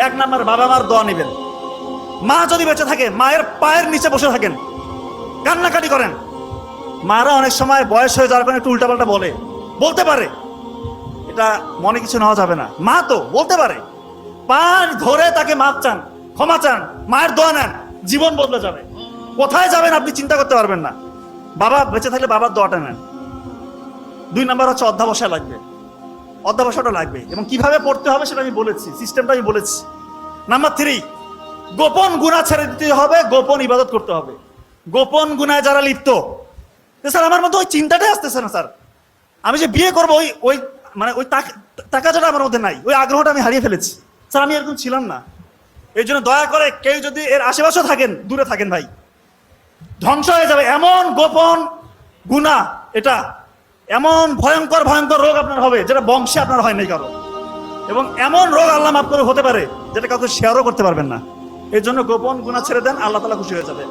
এক নাম্বার, বাবা মার দোয়া নেবেন। মা যদি বেঁচে থাকে মায়ের পায়ের নিচে বসে থাকেন, কান্নাকাটি করেন। মারা অনেক সময় বয়স হয়ে যাওয়ার কারণে একটু উল্টাপাল্টা বলতে পারে, এটা মনে কিছু নেওয়া যাবে না। মা তো বলতে পারে, পা ধরে তাকে মাপ চান, ক্ষমা চান, মায়ের দোয়া নেন, জীবন বদলে যাবে। কোথায় যাবেন আপনি চিন্তা করতে পারবেন না। বাবা বেঁচে থাকলে বাবার দোয়াটা নেন। 2 নাম্বার হচ্ছে অধ্যাবসায় লাগবে, অধ্যাবসায়টা লাগবে, এবং কিভাবে পড়তে হবে সেটা আমি বলেছি, সিস্টেমটা আমি বলেছি। নাম্বার 3, গোপন গুনাহ ছেড়ে দিতে হবে, গোপন ইবাদত করতে হবে। গোপন গুনায় যারা লিপ্ত, স্যার আমার মধ্যে ওই চিন্তাটাই আসতেছে না স্যার, আমি যে বিয়ে করবো ওই মানে ওই টাকাটা আমার মধ্যে নাই, ওই আগ্রহটা আমি হারিয়ে ফেলেছি স্যার, আমি এরকম ছিলাম না। এই জন্য দয়া করে কেউ যদি এর আশেপাশেও থাকেন, দূরে থাকেন ভাই, ধ্বংস হয়ে যাবে। এমন গোপন গুনাহ এটা, এমন ভয়ঙ্কর ভয়ঙ্কর রোগ আপনার হবে যেটা বংশে আপনার হয় নাই কারো, এবং এমন রোগ আল্লাহ মাফ করে হতে পারে যেটা কাউকে শেয়ারও করতে পারবেন না। এই জন্য গোপন গুনাহ ছেড়ে দেন, আল্লাহ তাআলা খুশি হয়ে যাবে।